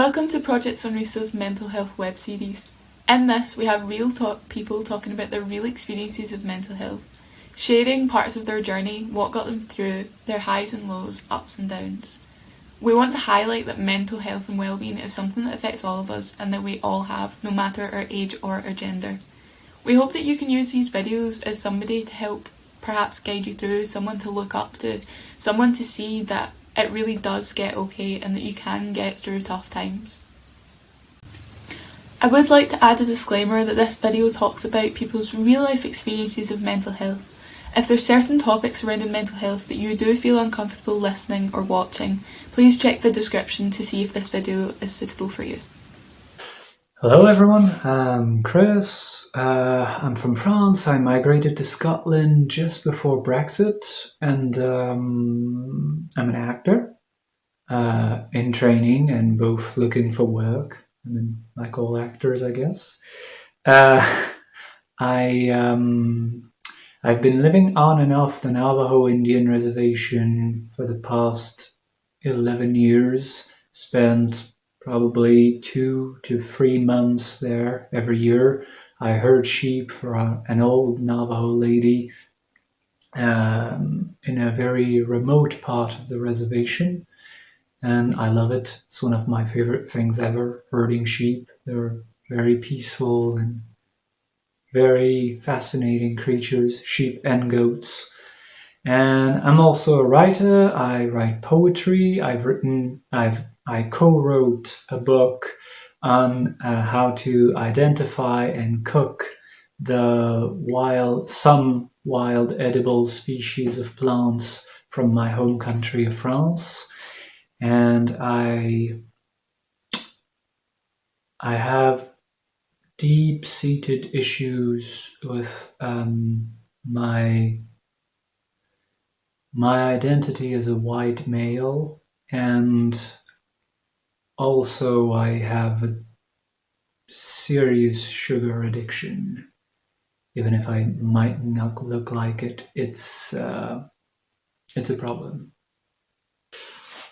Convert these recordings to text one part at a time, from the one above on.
Welcome to Project Sonrisa's mental health web series. In this, we have real people talking about their real experiences of mental health, sharing parts of their journey, what got them through, their highs and lows, ups and downs. We want to highlight that mental health and well-being is something that affects all of us and that we all have, no matter our age or our gender. We hope that you can use these videos as somebody to help perhaps guide you through, someone to look up to, someone to see that it really does get okay and that you can get through tough times. I would like to add a disclaimer that this video talks about people's real life experiences of mental health. If there's certain topics surrounding mental health that you do feel uncomfortable listening or watching, please check the description to see if this video is suitable for you. Hello everyone, I'm Chris. I'm from France. I migrated to Scotland just before Brexit, and I'm an actor in training and both looking for work. I mean, like all actors, I guess. I've been living on and off the Navajo Indian Reservation for the past 11 years, spent probably 2 to 3 months there every year. I herd sheep for an old Navajo lady in a very remote part of the reservation, and I love it. It's one of my favorite things ever, herding sheep. They're very peaceful and very fascinating creatures, sheep and goats. And I'm also a writer. I write poetry. I co-wrote a book on how to identify and cook some wild edible species of plants from my home country of France. And I have deep-seated issues with my identity as a white male, and also I have a serious sugar addiction. Even if I might not look like it, it's a problem.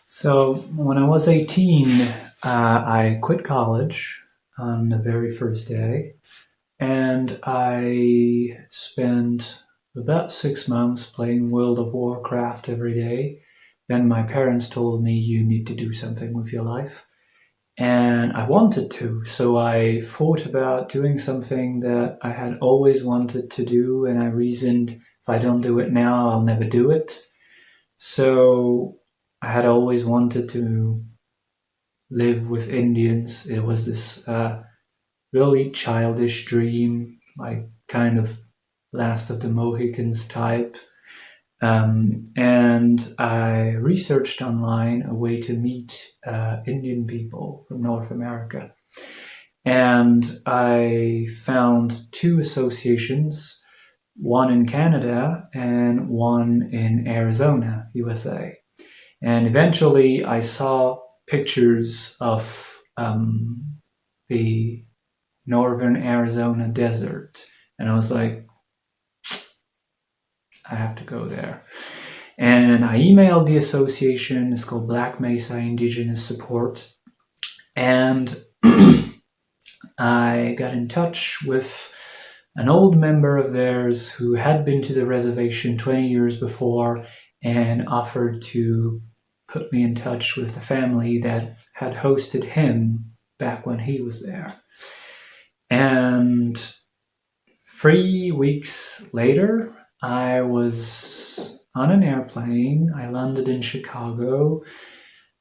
So when I was 18, I quit college on the very first day, and I spent about 6 months playing World of Warcraft every day. Then my parents told me, you need to do something with your life. And I wanted to, so I thought about doing something that I had always wanted to do, and I reasoned, if I don't do it now, I'll never do it. So I had always wanted to live with Indians. It was this really childish dream, like kind of Last of the Mohicans type. And I researched online a way to meet Indian people from North America. And I found 2 associations, one in Canada and one in Arizona, USA. And eventually I saw pictures of the northern Arizona desert, and I was like, I have to go there. And I emailed the association. It's called Black Mesa Indigenous Support. And I got in touch with an old member of theirs who had been to the reservation 20 years before and offered to put me in touch with the family that had hosted him back when he was there. And 3 weeks later, I was on an airplane. I landed in Chicago.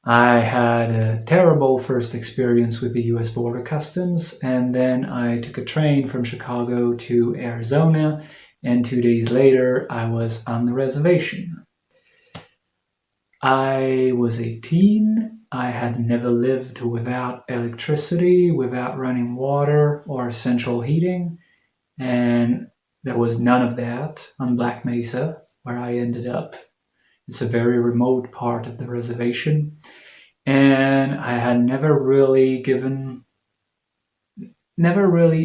I had a terrible first experience with the US Border Customs, and then I took a train from Chicago to Arizona, and 2 days later I was on the reservation. I was 18. I had never lived without electricity, without running water or central heating, and there was none of that on Black Mesa, where I ended up. It's a very remote part of the reservation, and I had never really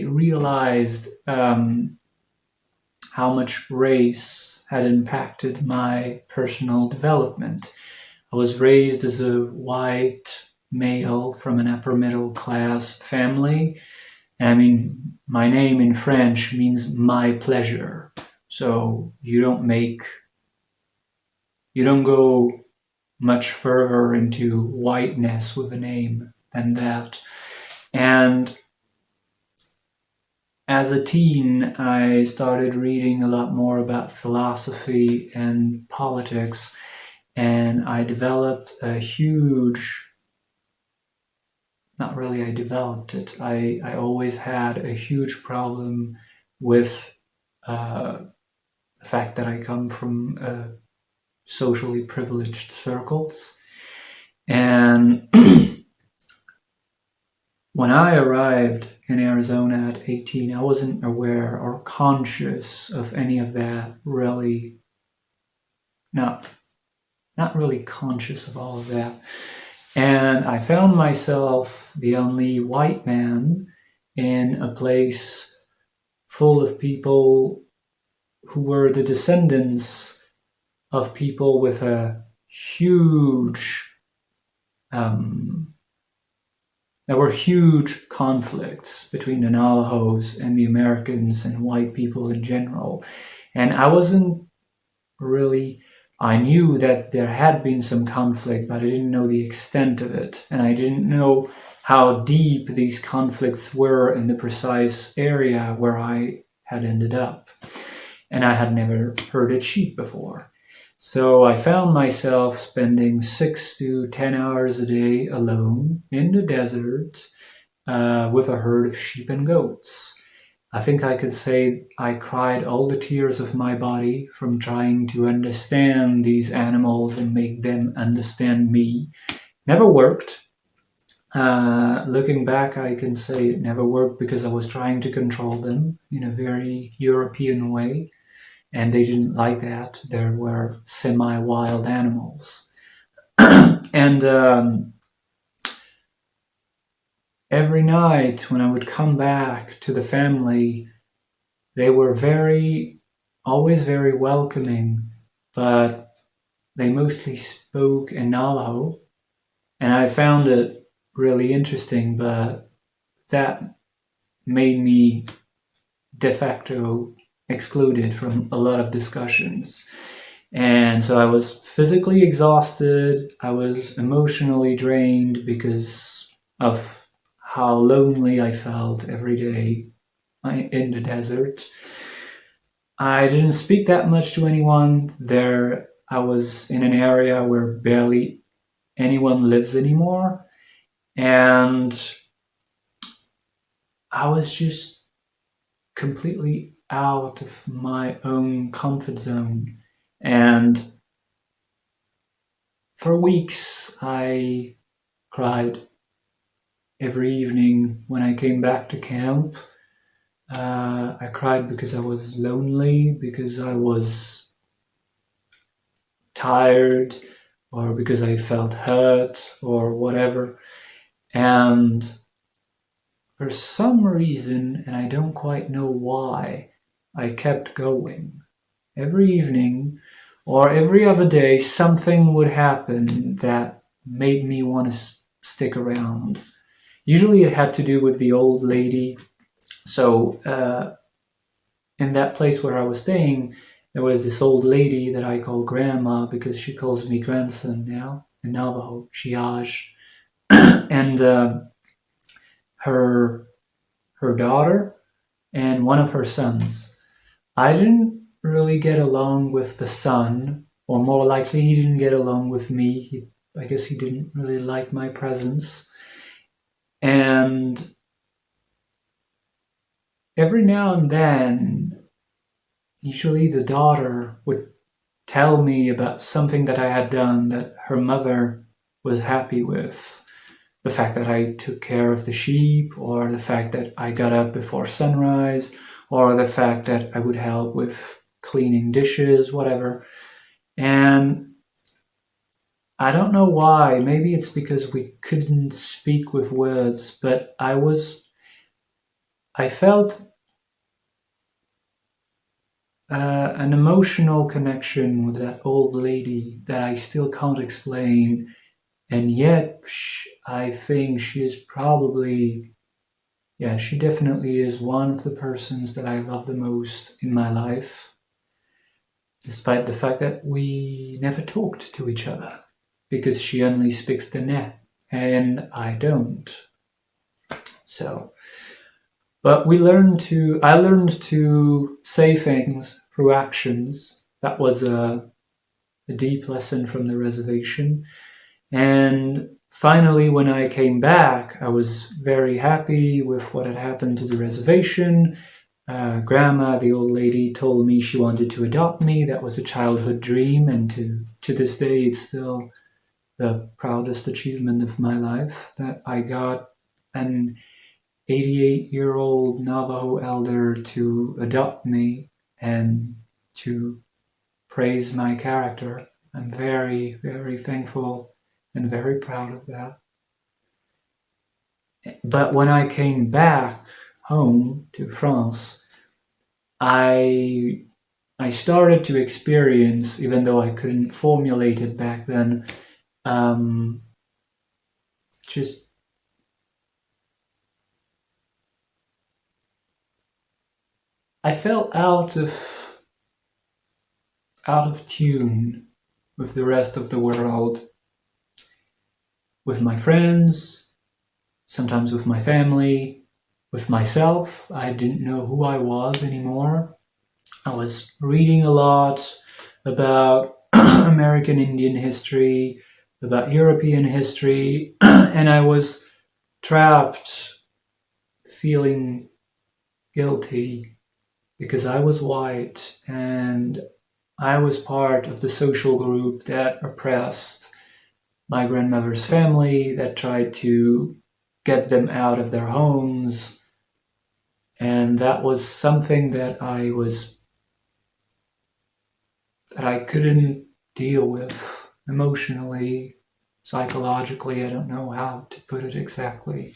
realized how much race had impacted my personal development. I was raised as a white male from an upper middle class family. And I mean, my name in French means my pleasure. So you don't go much further into whiteness with a name than that. And as a teen, I started reading a lot more about philosophy and politics, and I developed a huge, not really I developed it, I always had a huge problem with the fact that I come from socially privileged circles. And when I arrived in Arizona at 18, I wasn't aware or conscious of any of that, really. Not really conscious of all of that. And I found myself the only white man in a place full of people who were the descendants of people with a huge there were huge conflicts between the Navajos and the Americans and white people in general. And I wasn't really, I knew that there had been some conflict, but I didn't know the extent of it. And I didn't know how deep these conflicts were in the precise area where I had ended up. And I had never herded sheep before. So I found myself spending 6 to 10 hours a day alone in the desert with a herd of sheep and goats. I think I could say I cried all the tears of my body from trying to understand these animals and make them understand me. Never worked. Looking back, I can say it never worked because I was trying to control them in a very European way. And they didn't like that. There were semi-wild animals. And every night when I would come back to the family, they were always very welcoming, but they mostly spoke in Navajo. And I found it really interesting, but that made me de facto excluded from a lot of discussions. And so I was physically exhausted, I was emotionally drained because of how lonely I felt every day in the desert. I didn't speak that much to anyone. There, I was in an area where barely anyone lives anymore. And I was just completely out of my own comfort zone. And for weeks, I cried every evening when I came back to camp. I cried because I was lonely, because I was tired, or because I felt hurt, or whatever. And for some reason, and I don't quite know why, I kept going. Every evening or every other day, something would happen that made me want to stick around. Usually it had to do with the old lady. So in that place where I was staying, there was this old lady that I call grandma because she calls me grandson now in Navajo, Shiaj. And her daughter and one of her sons. I didn't really get along with the son, or more likely he didn't get along with me. I guess he didn't really like my presence. And every now and then, usually the daughter would tell me about something that I had done that her mother was happy with. The fact that I took care of the sheep, or the fact that I got up before sunrise, or the fact that I would help with cleaning dishes, whatever. And I don't know why. Maybe it's because we couldn't speak with words, but I felt an emotional connection with that old lady that I still can't explain. And yet, I think she is probably, yeah, she definitely is one of the persons that I love the most in my life, despite the fact that we never talked to each other, because she only speaks the net and I don't. So, but I learned to say things through actions. That was a deep lesson from the reservation. And finally, when I came back, I was very happy with what had happened to the reservation. Grandma, the old lady, told me she wanted to adopt me. That was a childhood dream, and to this day, it's still the proudest achievement of my life that I got an 88-year-old Navajo elder to adopt me and to praise my character. I'm very, very thankful and very proud of that. But when I came back home to France, I I started to experience, even though I couldn't formulate it back then, um, just I felt out of tune with the rest of the world, with my friends, sometimes with my family, with myself. I didn't know who I was anymore. I was reading a lot about American Indian history, about European history, and I was trapped feeling guilty because I was white and I was part of the social group that oppressed my grandmother's family, that tried to get them out of their homes. And that was something that I couldn't deal with emotionally, psychologically. I don't know how to put it exactly.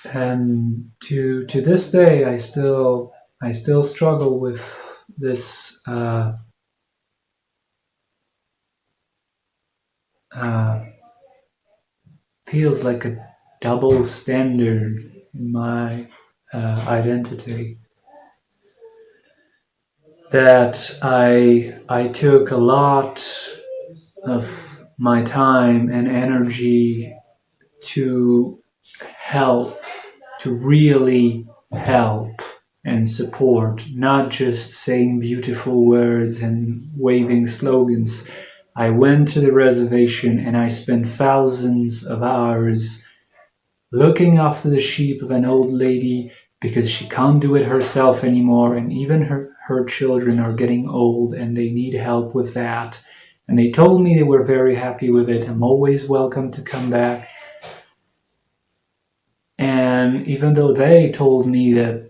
And to this day, I still struggle with this. Uh, Feels like a double standard in my identity that I took a lot of my time and energy to help, to really help and support, not just saying beautiful words and waving slogans. I went to the reservation and I spent thousands of hours looking after the sheep of an old lady because she can't do it herself anymore, and even her children are getting old and they need help with that. And they told me they were very happy with it. I'm always welcome to come back. And even though they told me that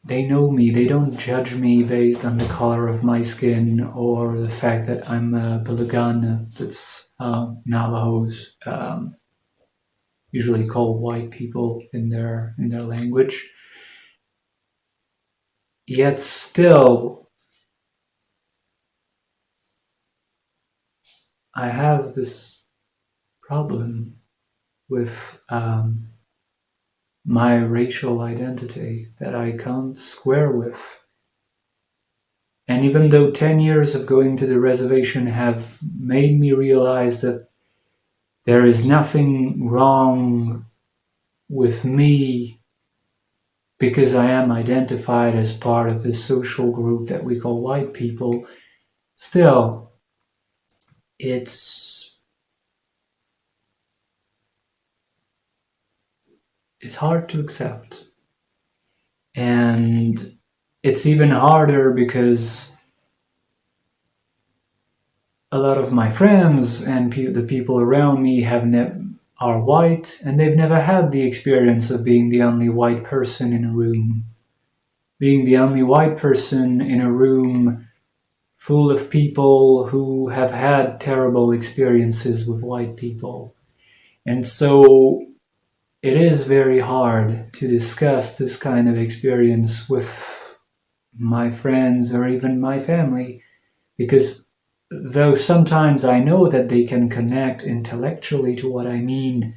they know me, they don't judge me based on the color of my skin or the fact that I'm a Bulagan, that's Navajos usually call white people in their language. Yet still, I have this problem with my racial identity that I can't square with. And even though 10 years of going to the reservation have made me realize that there is nothing wrong with me because I am identified as part of this social group that we call white people, still, it's hard to accept. And it's even harder because a lot of my friends and the people around me are white, and they've never had the experience of being the only white person in a room. Being the only white person in a room full of people who have had terrible experiences with white people. And so it is very hard to discuss this kind of experience with my friends or even my family because though sometimes I know that they can connect intellectually to what I mean,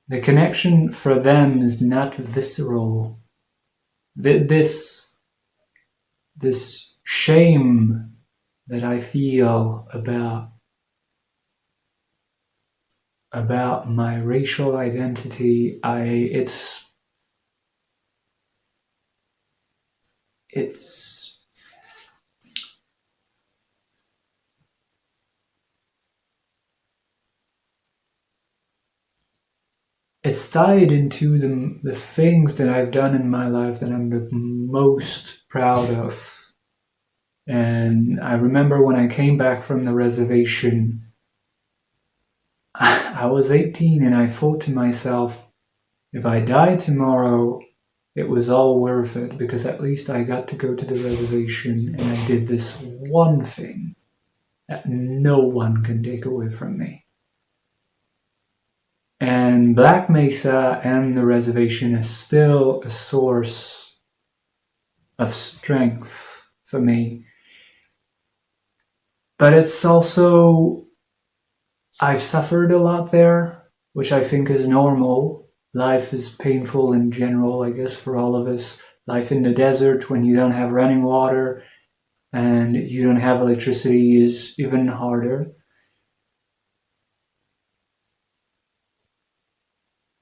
the connection for them is not visceral. This shame that I feel about my racial identity, it's it's tied into the things that I've done in my life that I'm the most proud of. And I remember when I came back from the reservation, I was 18 and I thought to myself, if I died tomorrow, it was all worth it because at least I got to go to the reservation and I did this one thing that no one can take away from me. And Black Mesa and the reservation is still a source of strength for me. But it's also, I've suffered a lot there, which I think is normal. Life is painful in general, I guess, for all of us. Life in the desert when you don't have running water and you don't have electricity is even harder.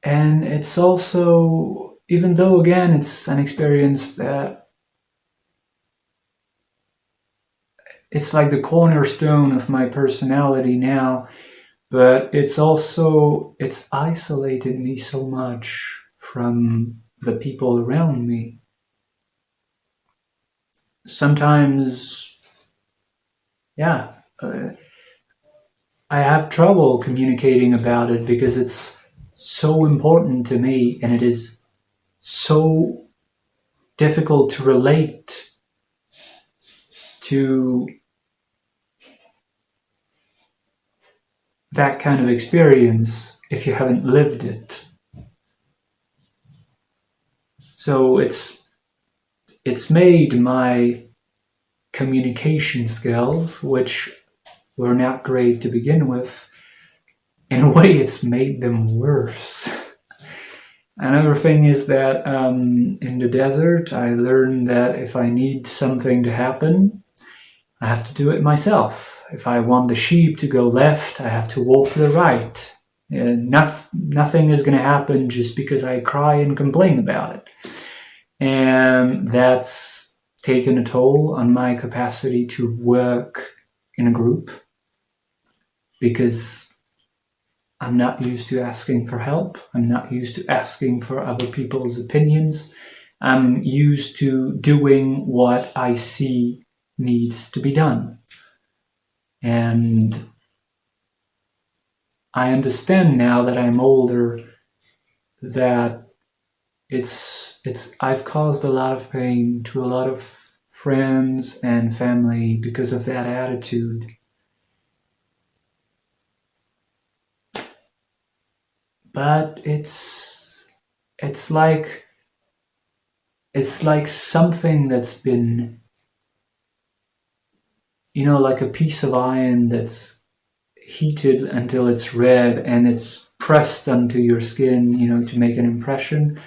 And it's also, even though again it's an experience that it's like the cornerstone of my personality now, but it's isolated me so much from the people around me. Sometimes, yeah, I have trouble communicating about it because it's so important to me and it is so difficult to relate to that kind of experience if you haven't lived it. So it's made my communication skills, which were not great to begin with, in a way it's made them worse. Another thing is that in the desert, I learned that if I need something to happen, I have to do it myself. If I want the sheep to go left, I have to walk to the right. Nothing is going to happen just because I cry and complain about it. And that's taken a toll on my capacity to work in a group because I'm not used to asking for help. I'm not used to asking for other people's opinions. I'm used to doing what I see needs to be done. And I understand now that I'm older that I've caused a lot of pain to a lot of friends and family because of that attitude. But it's like it's like something that's been, like a piece of iron that's heated until it's red and it's pressed onto your skin, to make an impression.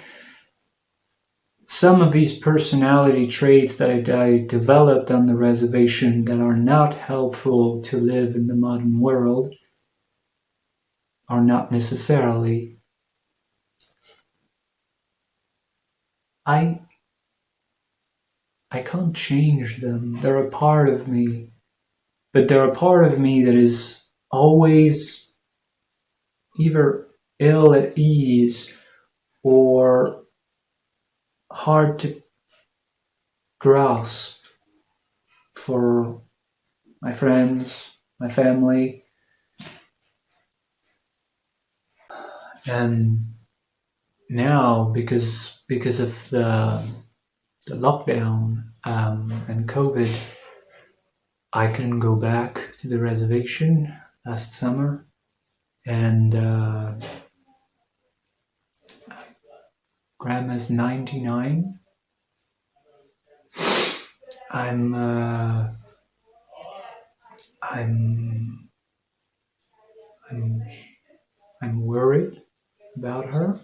Some of these personality traits that I developed on the reservation that are not helpful to live in the modern world are not necessarily. I I can't change them. They're a part of me, but they're a part of me that is always either ill at ease or hard to grasp for my friends, my family, and now because of the lockdown and COVID, I couldn't go back to the reservation last summer, and Grandma's 99. I'm I'm I'm I'm worried about her.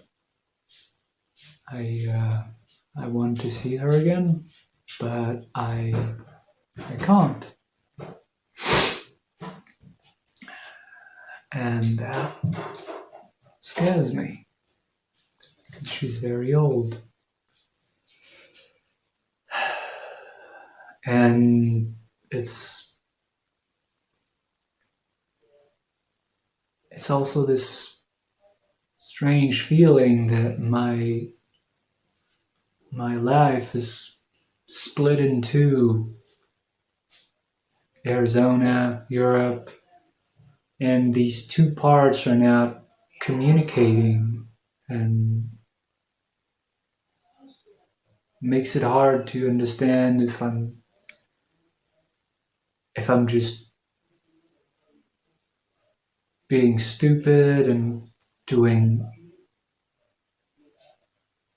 I want to see her again, but I can't, and that scares me. She's very old, and it's also this strange feeling that my life is split in two: Arizona, Europe, and these two parts are not communicating, and makes it hard to understand if I'm just being stupid and doing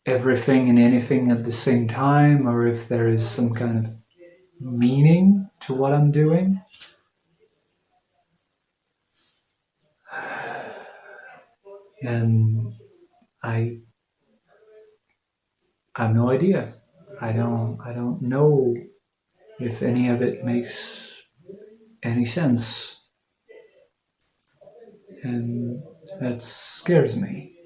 everything and anything at the same time, or if there is some kind of meaning to what I'm doing. And I I have no idea. I don't know if any of it makes any sense, and that scares me.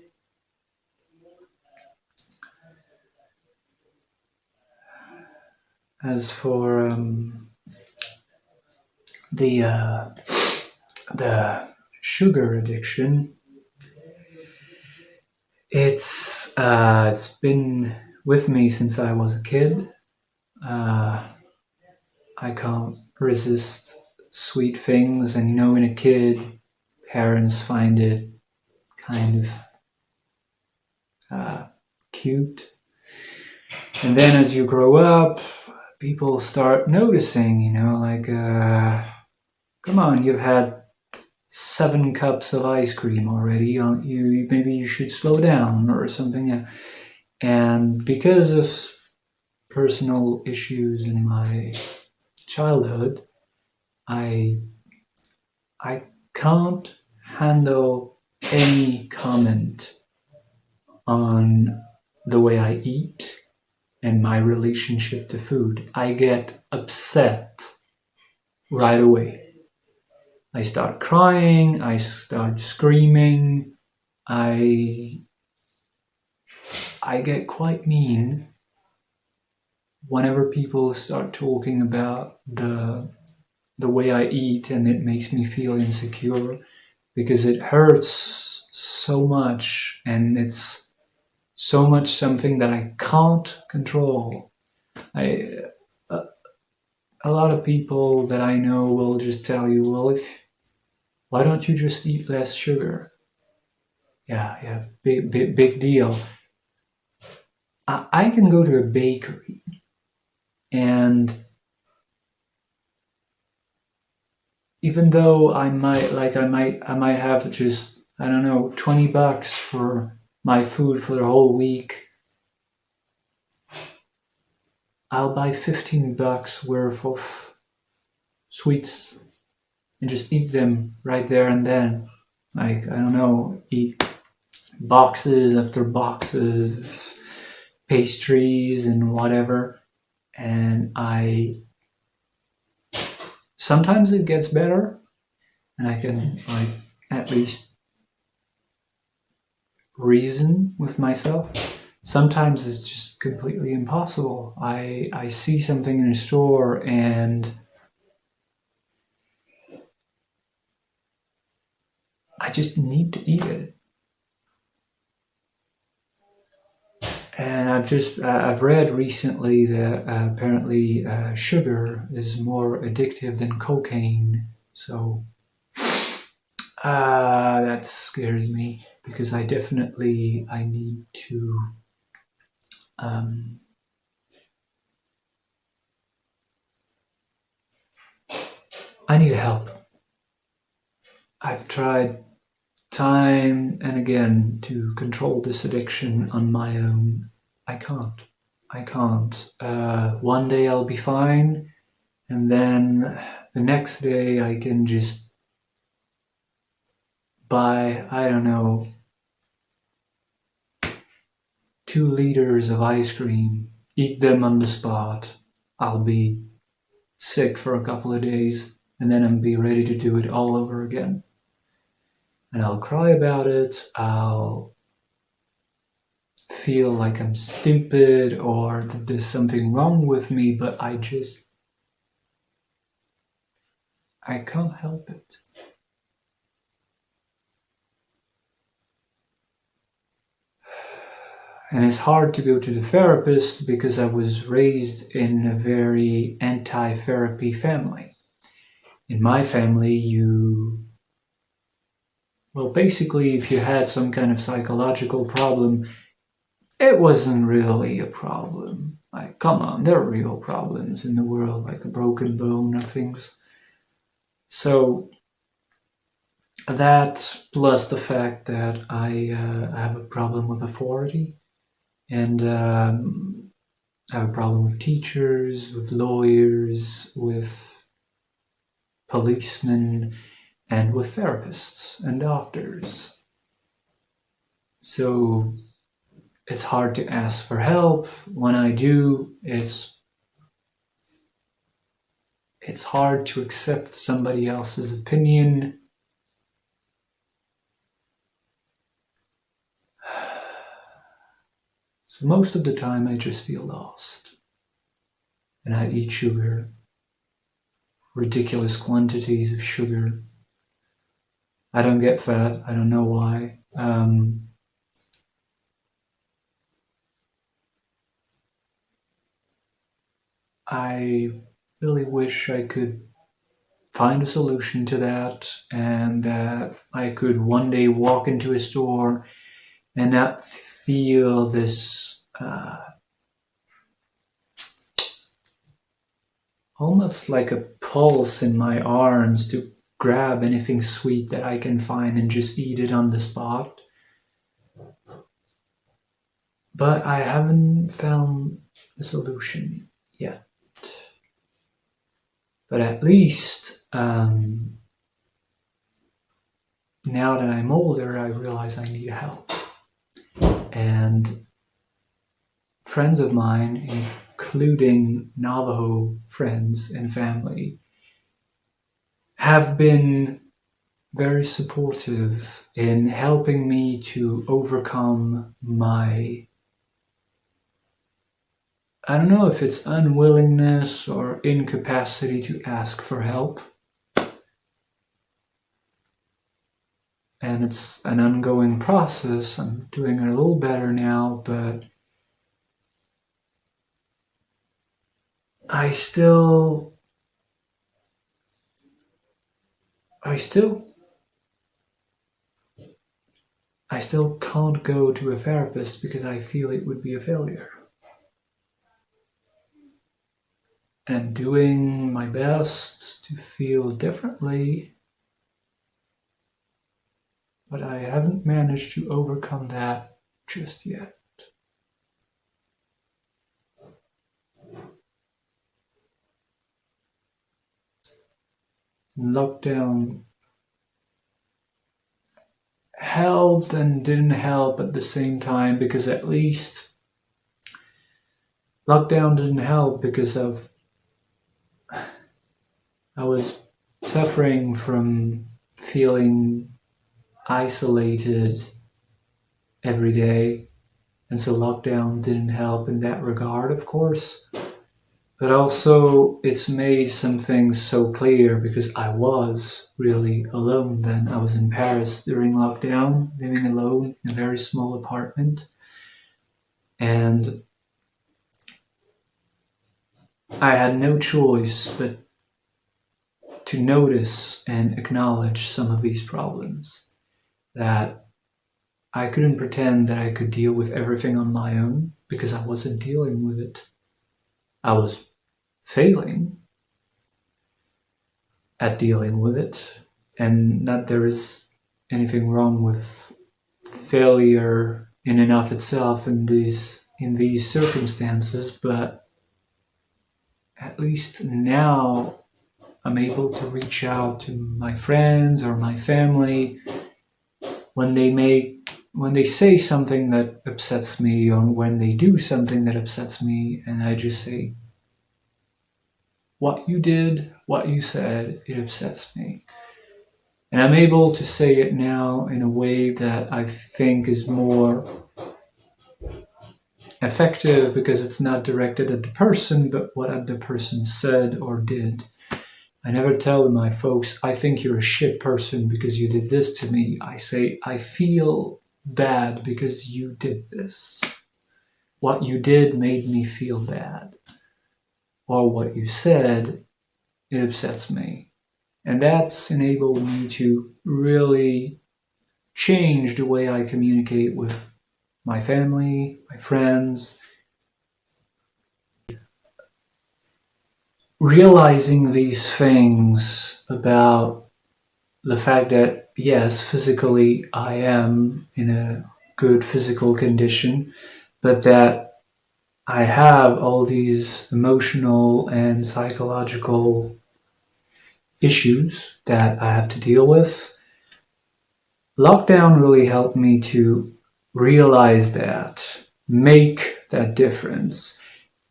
As for the the sugar addiction, it's been with me since I was a kid. Uh, I can't resist sweet things, and in a kid, parents find it kind of uh, cute. And then as you grow up, people start noticing, like, come on, you've had 7 cups of ice cream already. Maybe you should slow down or something. Yeah. And because of personal issues in my childhood, I I can't handle any comment on the way I eat and my relationship to food. I get upset right away. I start crying, I start screaming, I I get quite mean whenever people start talking about the way I eat, and it makes me feel insecure because it hurts so much, and it's so much something that I can't control. I a, a lot of people that I know will just tell you, well, if why don't you just eat less sugar? Yeah, yeah, big deal. I can go to a bakery, and even though I might have just, I don't know, $20 for my food for the whole week, I'll buy $15 worth of sweets and just eat them right there and then. Like, I don't know, eat boxes after boxes of pastries and whatever. And I sometimes it gets better, and I can, like, at least reason with myself. Sometimes it's just completely impossible. I see something in a store, and I just need to eat it. And I've read recently that apparently sugar is more addictive than cocaine. So that scares me, because I need to um, I need help. I've tried time and again to control this addiction on my own. I can't. One day I'll be fine, And then the next day I can just buy, I don't know, 2 liters of ice cream, eat them on the spot. I'll be sick for a couple of days, and then I'll be ready to do it all over again. And I'll cry about it. I'll feel like I'm stupid or that there's something wrong with me, but I can't help it. And it's hard to go to the therapist because I was raised in a very anti-therapy family. In my family, well, basically, if you had some kind of psychological problem, it wasn't really a problem. Like, come on, there are real problems in the world, like a broken bone or things. So that plus the fact that I have a problem with authority and I have a problem with teachers, with lawyers, with policemen, and with therapists and doctors. So it's hard to ask for help. When I do, it's hard to accept somebody else's opinion. So most of the time I just feel lost. And I eat sugar, ridiculous quantities of sugar. I don't get fat, I don't know why. I really wish I could find a solution to that and that I could one day walk into a store and not feel this almost like a pulse in my arms to grab anything sweet that I can find and just eat it on the spot. But I haven't found a solution yet. But at least now that I'm older, I realize I need help. And friends of mine, including Navajo friends and family, have been very supportive in helping me to overcome my, I don't know if it's unwillingness or incapacity to ask for help. And it's an ongoing process. I'm doing it a little better now, but I still can't go to a therapist because I feel it would be a failure. And I'm doing my best to feel differently, but I haven't managed to overcome that just yet. Lockdown helped and didn't help at the same time because at least lockdown didn't help because I was suffering from feeling isolated every day, and so lockdown didn't help in that regard, of course. But also, it's made some things so clear because I was really alone then. I was in Paris during lockdown, living alone in a very small apartment. And I had no choice but to notice and acknowledge some of these problems. That I couldn't pretend that I could deal with everything on my own because I wasn't dealing with it. I was failing at dealing with it, and not there is anything wrong with failure in and of itself in these circumstances, but at least now I'm able to reach out to my friends or my family when they say something that upsets me, or when they do something that upsets me, and I just say, what you did, what you said, it upsets me. And I'm able to say it now in a way that I think is more effective, because it's not directed at the person, but what the person said or did. I never tell my folks, I think you're a shit person because you did this to me. I say, I feel bad because you did this. What you did made me feel bad. Or what you said, it upsets me. And that's enabled me to really change the way I communicate with my family, my friends. Realizing these things about the fact that, yes, physically I am in a good physical condition, but that I have all these emotional and psychological issues that I have to deal with. Lockdown really helped me to realize that, make that difference,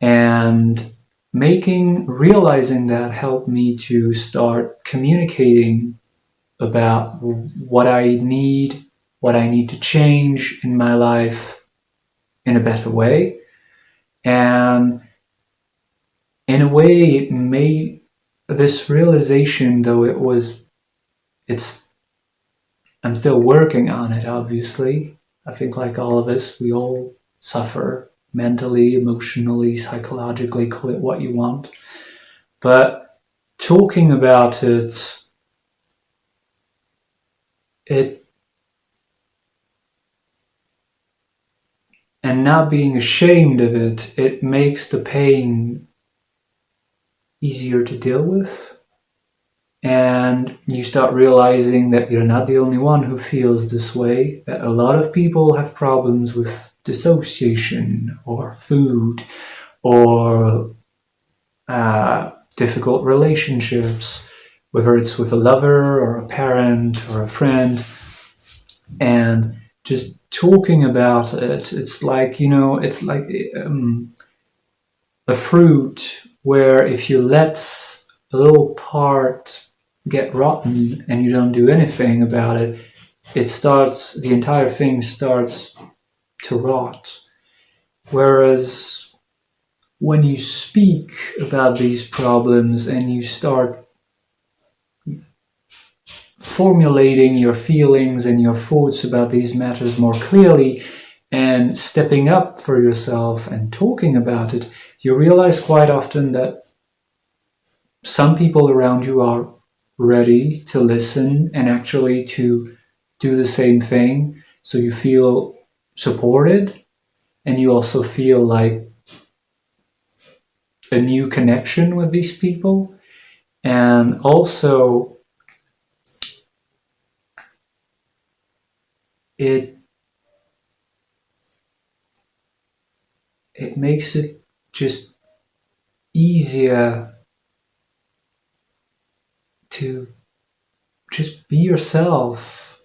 and realizing that helped me to start communicating about what I need to change in my life in a better way. And in a way, it made this realization, though it's, I'm still working on it, obviously. I think, like all of us, we all suffer mentally, emotionally, psychologically, call it what you want. But talking about it and not being ashamed of it, it makes the pain easier to deal with. And you start realizing that you're not the only one who feels this way, that a lot of people have problems with dissociation or food or difficult relationships, whether it's with a lover or a parent or a friend. And just talking about it, it's like, it's like a fruit where if you let a little part get rotten and you don't do anything about it, the entire thing starts to rot. Whereas when you speak about these problems and you start formulating your feelings and your thoughts about these matters more clearly and stepping up for yourself and talking about it, you realize quite often that some people around you are ready to listen and actually to do the same thing. So you feel supported, and you also feel like a new connection with these people. And also, it makes it just easier to just be yourself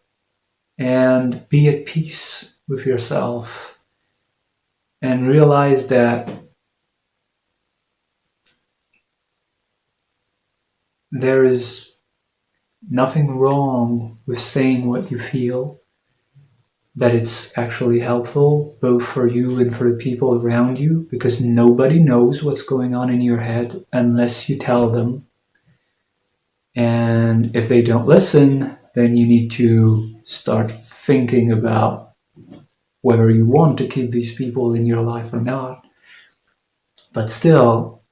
and be at peace with yourself and realize that there is nothing wrong with saying what you feel, that it's actually helpful both for you and for the people around you, because nobody knows what's going on in your head unless you tell them. And if they don't listen, then you need to start thinking about whether you want to keep these people in your life or not. But still,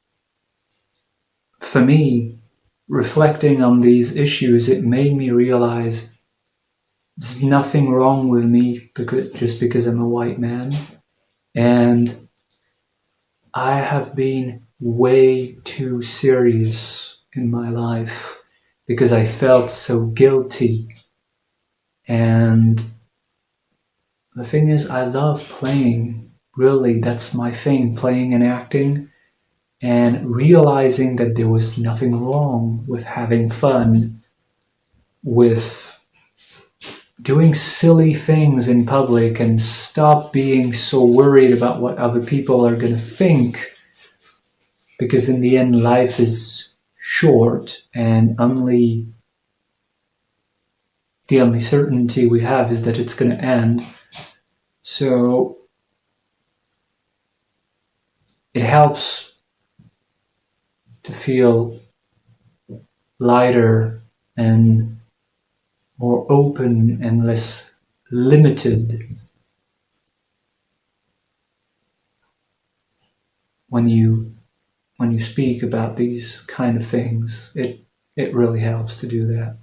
for me, reflecting on these issues, it made me realize there's nothing wrong with me just because I'm a white man. And I have been way too serious in my life because I felt so guilty. And the thing is, I love playing. Really, that's my thing, playing and acting. and realizing that there was nothing wrong with having fun, with doing silly things in public, and stop being so worried about what other people are going to think, because in the end life is short and the only certainty we have is that it's going to end. So it helps to feel lighter and more open and less limited when you speak about these kind of things. It really helps to do that.